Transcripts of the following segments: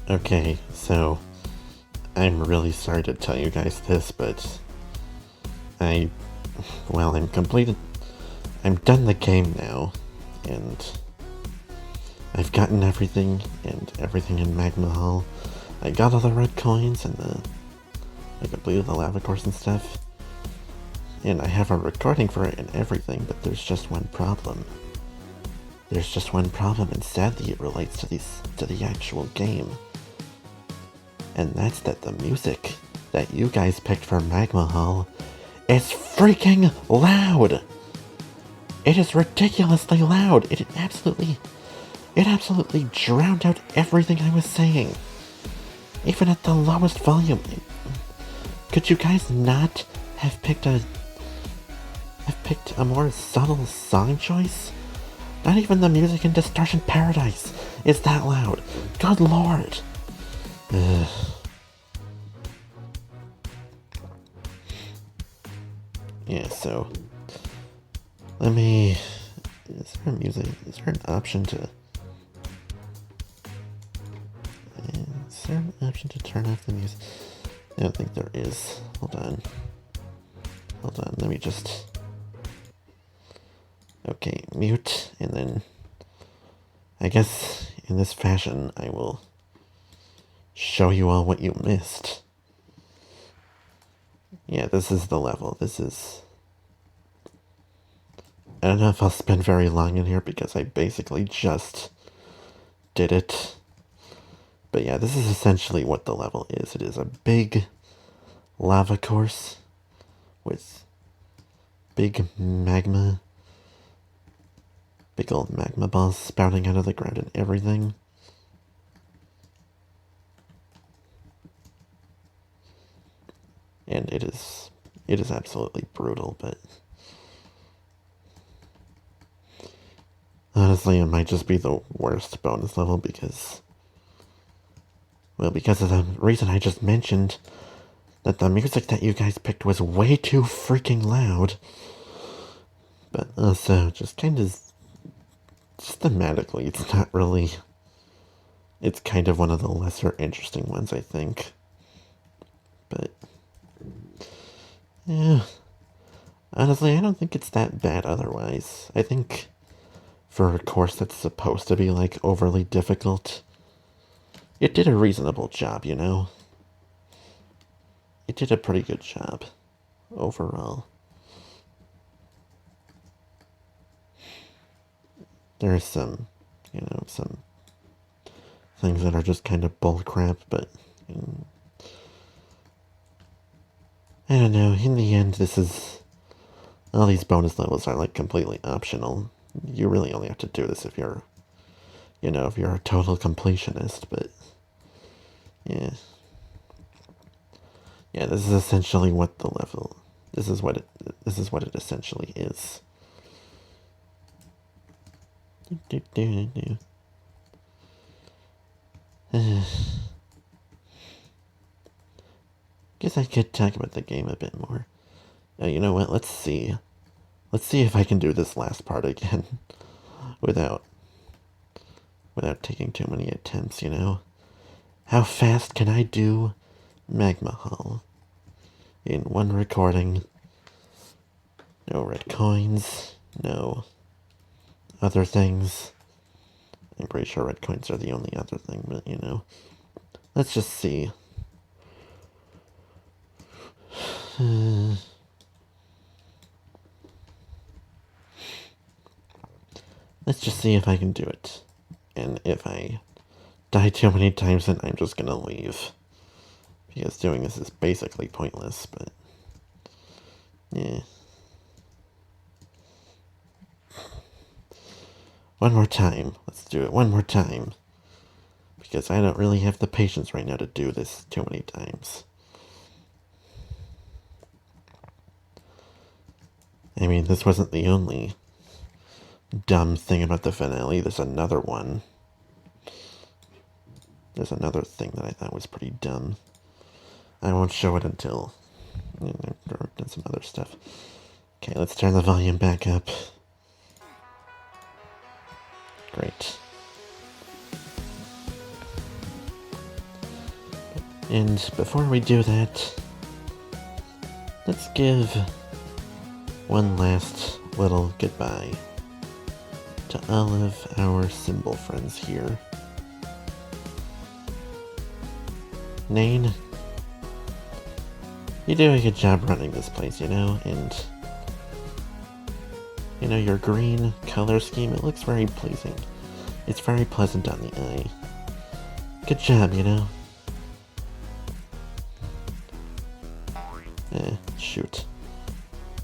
Okay, so I'm really sorry to tell you guys this, but I, well, I'm done the game now, and I've gotten everything, and everything in Magma Hall. I got all the red coins, and I completed the lava course and stuff, and I have a recording for it and everything, but there's just one problem. There's just one problem, and sadly it relates to the actual game. And that's that the music that you guys picked for Magma Hall is freaking loud! It is ridiculously loud! It absolutely drowned out everything I was saying. Even at the lowest volume. Could you guys not have picked a more subtle song choice? Not even the music in Distortion Paradise is that loud. Good lord. Ugh. Yeah, so let me. Is there music? Is there an option to? Is there an option to turn off the music? I don't think there is. Hold on. Let me just. Okay, mute, and then I guess in this fashion I will show you all what you missed. Yeah, this is the level. This is... I don't know if I'll spend very long in here because I basically just did it. But yeah, this is essentially what the level is. It is a big lava course with big magma. Big old magma balls spouting out of the ground and everything. And it is absolutely brutal, but honestly, it might just be the worst bonus level because of the reason I just mentioned, that the music that you guys picked was way too freaking loud. But also, just kind of, just thematically, it's not really, it's kind of one of the lesser interesting ones, I think. But yeah, honestly, I don't think it's that bad otherwise. I think for a course that's supposed to be, like, overly difficult, it did a reasonable job, you know? It did a pretty good job, overall. There's some, some things that are just kind of bullcrap, but I don't know, in the end, all these bonus levels are, like, completely optional. You really only have to do this if you're, if you're a total completionist, but, yeah. Yeah, this is essentially what the level, this is what it essentially is. Guess I could talk about the game a bit more. You know what? Let's see. Let's see if I can do this last part again without taking too many attempts, you know? How fast can I do Magma Hall in one recording? No red coins, no other things. I'm pretty sure red coins are the only other thing, but let's just see. Let's just see if I can do it. And if I die too many times, then I'm just gonna leave. Because doing this is basically pointless, but yeah. One more time. Let's do it one more time. Because I don't really have the patience right now to do this too many times. I mean, this wasn't the only dumb thing about the finale. There's another one. There's another thing that I thought was pretty dumb. I won't show it until I've done some other stuff. Okay, let's turn the volume back up. Great. And before we do that, let's give one last little goodbye to all of our symbol friends here. Nain, you do a good job running this place, you know, and you know, your green color scheme, it looks very pleasing. It's very pleasant on the eye. Good job, you know. Shoot.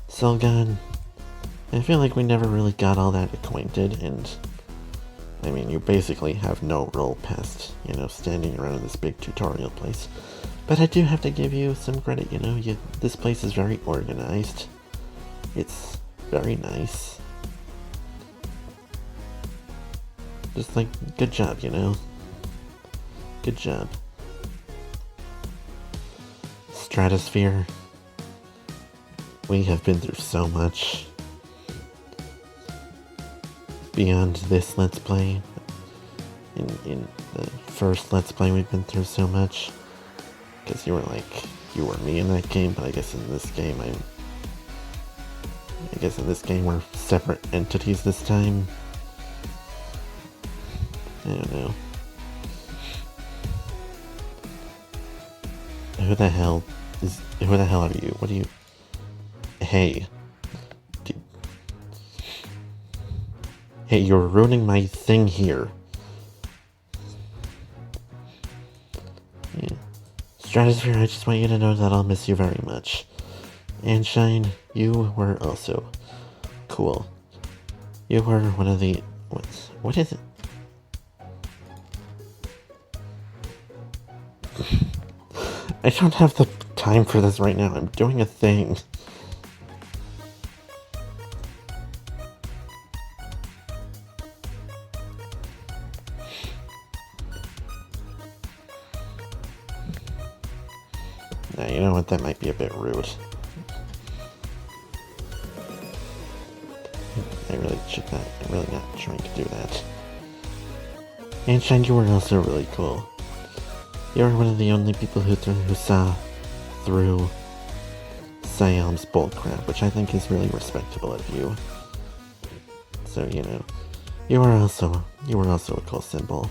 Selgon, I feel like we never really got all that acquainted, and I mean, you basically have no role past, you know, standing around in this big tutorial place. But I do have to give you some credit, you know, this place is very organized. It's very nice. Just like, good job, you know. Good job. Stratosphere. We have been through so much. Beyond this Let's Play. In the first Let's Play we've been through so much. Because you were me in that game, but I guess in this game we're separate entities this time. I don't know. Who the hell are you? What do you... Hey. Hey, you're ruining my thing here. Yeah. Stratosphere, I just want you to know that I'll miss you very much. And Shine, you were also cool. You were one of the... What is it? I don't have the time for this right now. I'm doing a thing. Now, you know what? That might be a bit rude. I'm really not trying to do that. And Shine, you were also really cool. You were one of the only people who saw through Siam's bullcrap, which I think is really respectable of you. So, you know, you were also a cool symbol.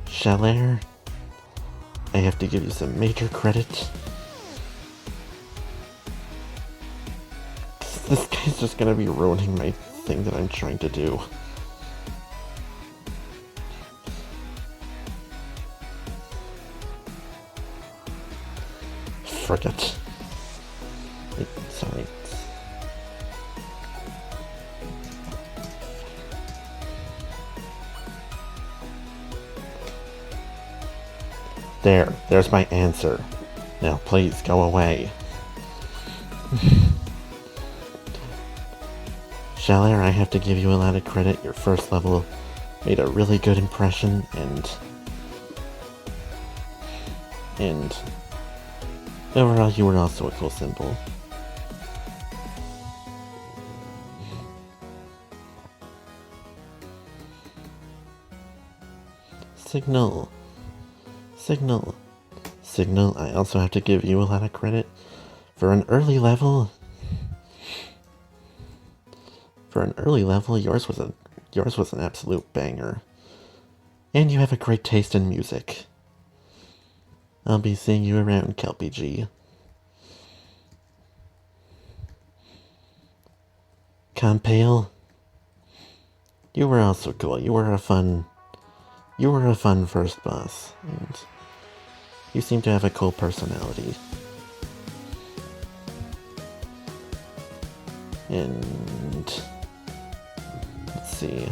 Shalair, I have to give you some major credit. This guy's just gonna be ruining my thing that I'm trying to do. Forget. Sorry. There's my answer. Now please go away. Shalair, I have to give you a lot of credit. Your first level made a really good impression, and overall you were also a cool symbol. Signal, I also have to give you a lot of credit. For an early level, yours was an absolute banger. And you have a great taste in music. I'll be seeing you around, Kelpie G. Compale, you were also cool. You were a fun first boss, and you seem to have a cool personality. And let's see.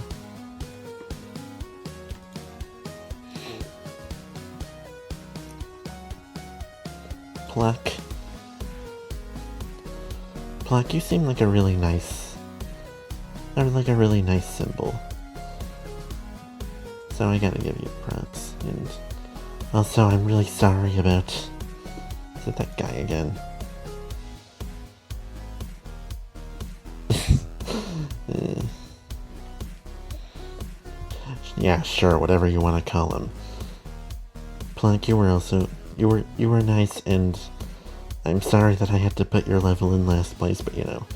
Pluck, you seem like a really nice symbol. So I gotta give you props. And also, I'm really sorry about... Is it that guy again? Yeah, sure, whatever you want to call him. Plunk, you were nice, and I'm sorry that I had to put your level in last place, but you know,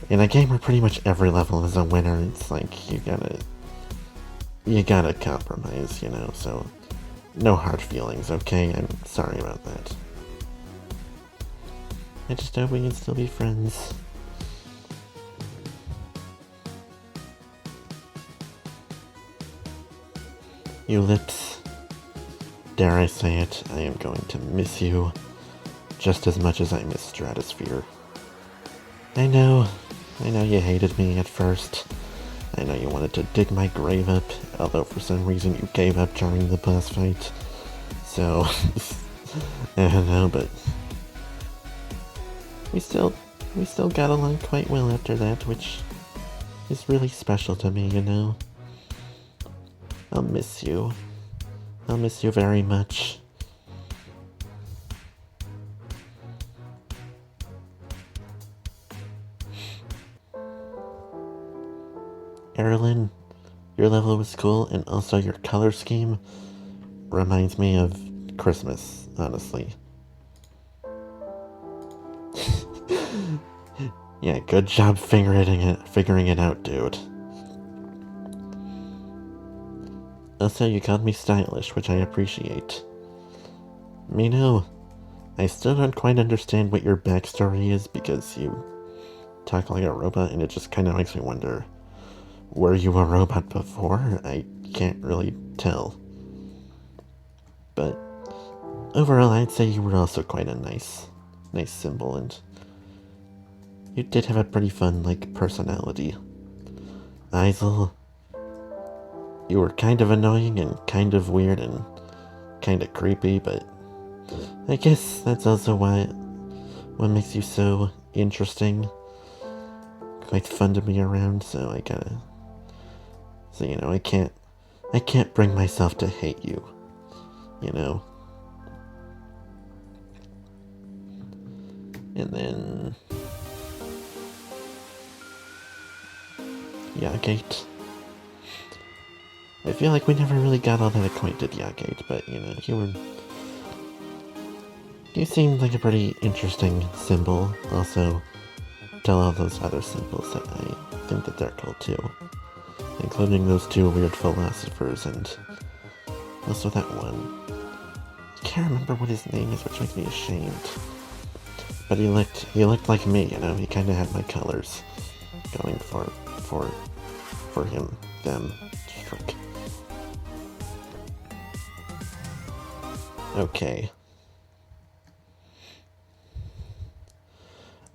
in a game where pretty much every level is a winner, it's like, you gotta compromise, you know, so no hard feelings, okay? I'm sorry about that. I just hope we can still be friends. You lips. Dare I say it, I am going to miss you just as much as I miss Stratosphere. I know you hated me at first. I know you wanted to dig my grave up, although for some reason you gave up during the boss fight. So, I don't know, but we still got along quite well after that, which is really special to me, you know. I'll miss you. I'll miss you very much. Erilyn, your level was cool, and also your color scheme reminds me of Christmas, honestly. Yeah, good job figuring it out, dude. Also, you called me stylish, which I appreciate. Me no. I still don't quite understand what your backstory is because you talk like a robot, and it just kind of makes me wonder, were you a robot before? I can't really tell. But overall, I'd say you were also quite a nice symbol, and you did have a pretty fun, personality. Isel, you were kind of annoying and kind of weird and kind of creepy, but I guess that's also what makes you so interesting. Quite fun to be around, so you know, I can't bring myself to hate you, you know. And then Yagate. I feel like we never really got all that acquainted, Yagate, but you know, you seemed like a pretty interesting symbol. Also, tell all those other symbols that I think that they're cool too, including those two weird philosophers and also that one. I can't remember what his name is, which makes me ashamed. But he looked like me, you know. He kind of had my colors going for him, them. Frick. Okay.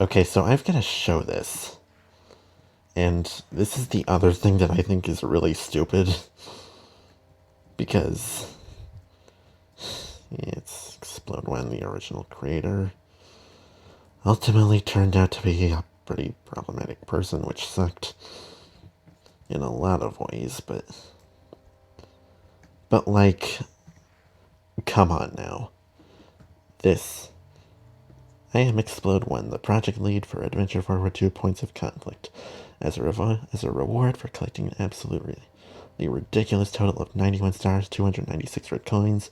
Okay, so I've got to show this. And this is the other thing that I think is really stupid. Because it's Explode One, the original creator, ultimately turned out to be a pretty problematic person, which sucked in a lot of ways, but like, come on now. This. I am Explode One, the project lead for Adventure Forward 2 Points of Conflict. As a reward for collecting an absolutely ridiculous total of 91 stars, 296 red coins,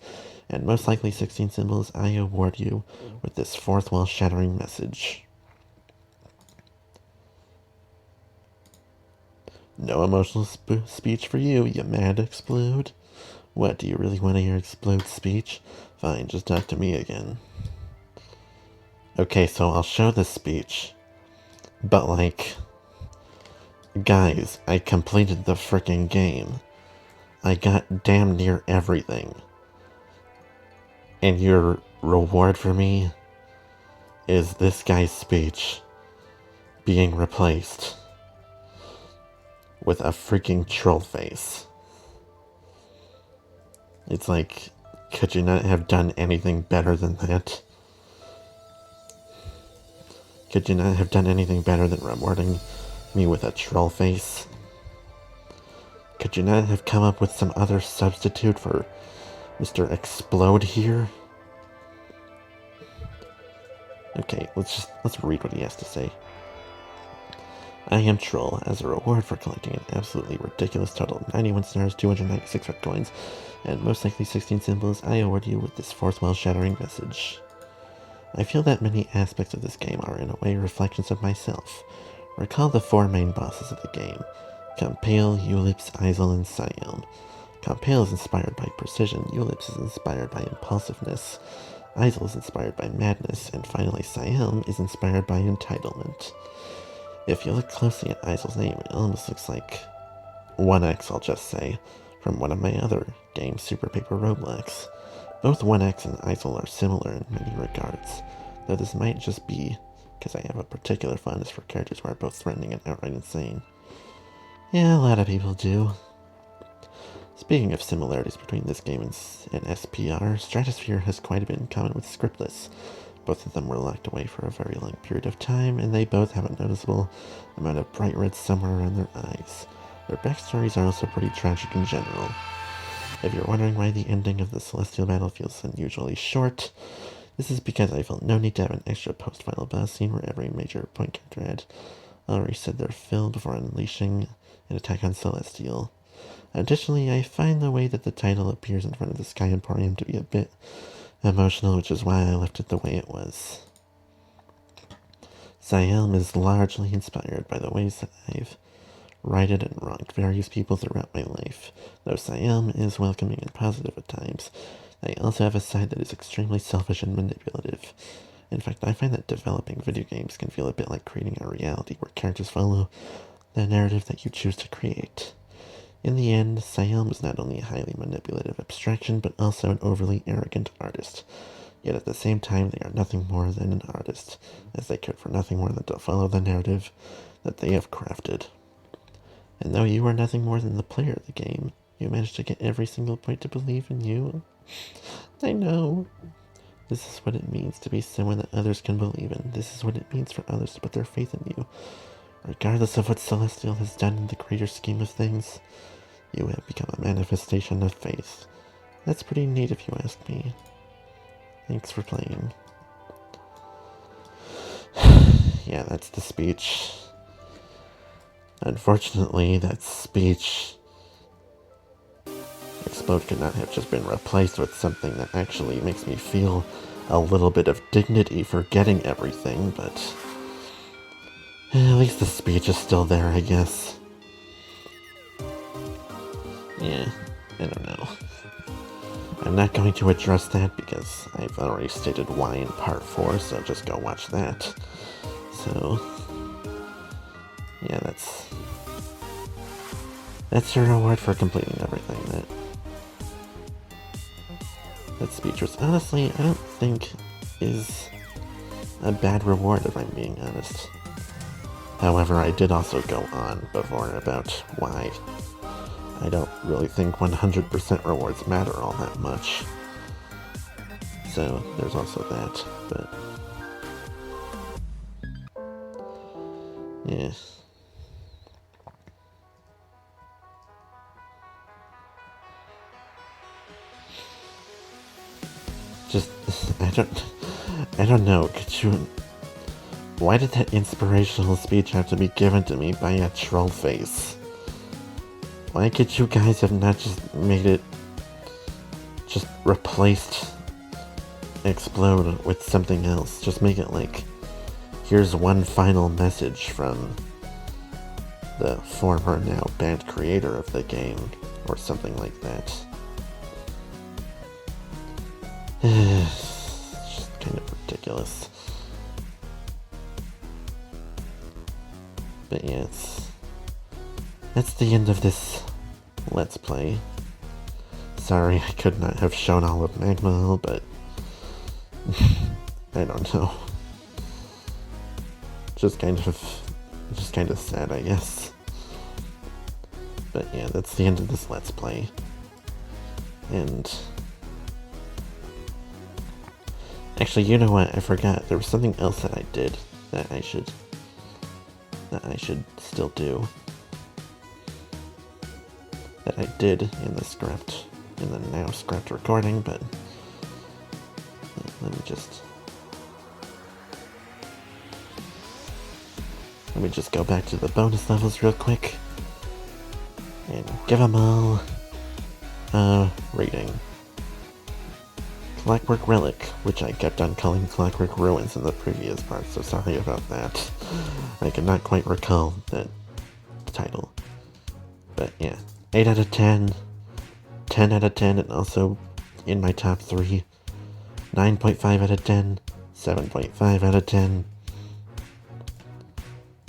and most likely 16 symbols, I award you with this fourth wall shattering message. No emotional speech for you, you mad Explode. What, do you really want to hear Explode's speech? Fine, just talk to me again. Okay, so I'll show this speech. But guys, I completed the frickin' game. I got damn near everything. And your reward for me is this guy's speech being replaced with a freaking troll face. It's like, could you not have done anything better than that? Could you not have done anything better than rewarding me with a troll face? Could you not have come up with some other substitute for Mr. Explode here? Okay, let's read what he has to say. I am Troll. As a reward for collecting an absolutely ridiculous total of 91 stars, 296 red coins, and most likely 16 symbols, I award you with this fourth-wall-shattering message. I feel that many aspects of this game are in a way reflections of myself. Recall the 4 main bosses of the game: Compale, Eulips, Isel, and Siam. Compale is inspired by precision, Eulips is inspired by impulsiveness, Isel is inspired by madness, and finally Siam is inspired by entitlement. If you look closely at Isel's name, it almost looks like 1X, I'll just say, from one of my other games, Super Paper Roblox. Both 1X and Isel are similar in many regards, though this might just be because I have a particular fondness for characters who are both threatening and outright insane. Yeah, a lot of people do. Speaking of similarities between this game and SPR, Stratosphere has quite a bit in common with Scriptless. Both of them were locked away for a very long period of time, and they both have a noticeable amount of bright red somewhere around their eyes. Their backstories are also pretty tragic in general. If you're wondering why the ending of the Celestial battle feels unusually short, this is because I felt no need to have an extra post-final boss scene where every major point character had already said their fill before unleashing an attack on Celestial. Additionally, I find the way that the title appears in front of the Sky Emporium to be a bit emotional, which is why I left it the way it was. Siam is largely inspired by the ways that I've righted and wronged various people throughout my life. Though Siam is welcoming and positive at times, I also have a side that is extremely selfish and manipulative. In fact, I find that developing video games can feel a bit like creating a reality where characters follow the narrative that you choose to create. In the end, Siam is not only a highly manipulative abstraction, but also an overly arrogant artist. Yet at the same time, they are nothing more than an artist, as they care for nothing more than to follow the narrative that they have crafted. And though you are nothing more than the player of the game, you manage to get every single point to believe in you. I know. This is what it means to be someone that others can believe in. This is what it means for others to put their faith in you. Regardless of what Celestial has done in the greater scheme of things, you have become a manifestation of faith. That's pretty neat if you ask me. Thanks for playing. Yeah, that's the speech. Unfortunately, that speech Explode could not have just been replaced with something that actually makes me feel a little bit of dignity for getting everything, but at least the speech is still there, I guess. Yeah, I don't know. I'm not going to address that because I've already stated why in part 4, so just go watch that. So, yeah, that's your reward for completing everything. That speech was, honestly, I don't think is a bad reward if I'm being honest. However, I did also go on before about why I don't really think 100% rewards matter all that much. So, there's also that, but yeah. Just, I don't know, could you... Why did that inspirational speech have to be given to me by a troll face? Why could you guys have not just made it... just replaced Explode with something else? Just make it like, here's one final message from the former, now banned creator of the game, or something like that. It's just kind of ridiculous. But yeah, that's the end of this Let's Play. Sorry I could not have shown all of Magma, but I don't know. Just kind of sad, I guess. But yeah, that's the end of this Let's Play. And actually, you know what? I forgot. There was something else that I did that I should still do. That I did in the script, in the now script recording, but let Let me just go back to the bonus levels real quick and give them all a rating. Clockwork Relic, which I kept on calling Clockwork Ruins in the previous part, so sorry about that. I could not quite recall that title. But yeah, 8 out of 10, 10 out of 10, and also in my top 3. 9.5 out of 10, 7.5 out of 10,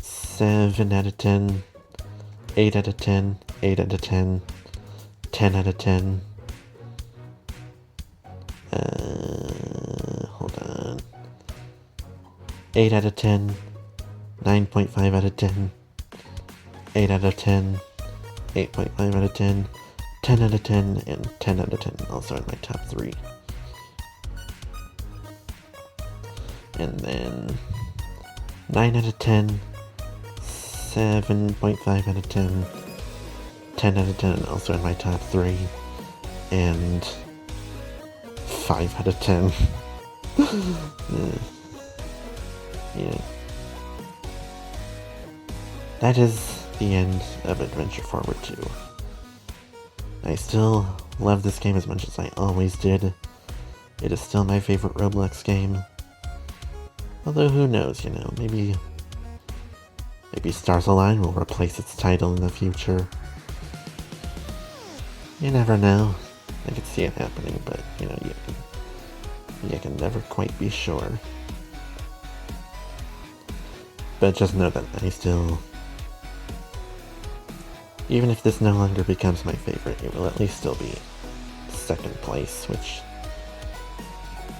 7 out of 10, 8 out of 10, 8 out of 10, 10 out of 10. Hold on. 8 out of 10, 9.5 out of 10, 8 out of 10, 8.5 out of 10, 10 out of 10, and 10 out of 10, also in my top 3. And then 9 out of 10, 7.5 out of 10, 10 out of 10, also in my top 3, and 5 out of 10. Yeah. That is the end of Adventure Forward 2. I still love this game as much as I always did. It is still my favorite Roblox game. Although who knows, maybe Stars Align will replace its title in the future. You never know. I could see it happening, but you can never quite be sure. But just know that I still, even if this no longer becomes my favorite, it will at least still be second place, which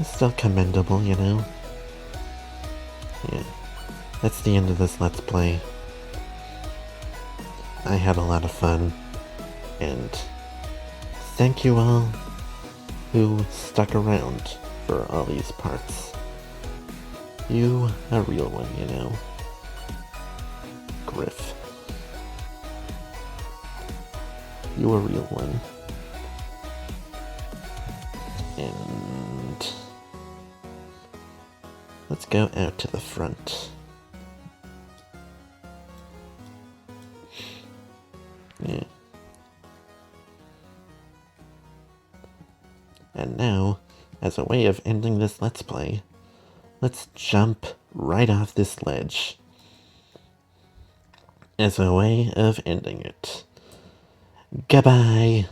is still commendable, Yeah. That's the end of this Let's Play. I had a lot of fun, and thank you all who stuck around for all these parts. You a real one, Griff. You a real one. And let's go out to the front. Yeah. And now, as a way of ending this Let's Play, let's jump right off this ledge. As a way of ending it. Goodbye!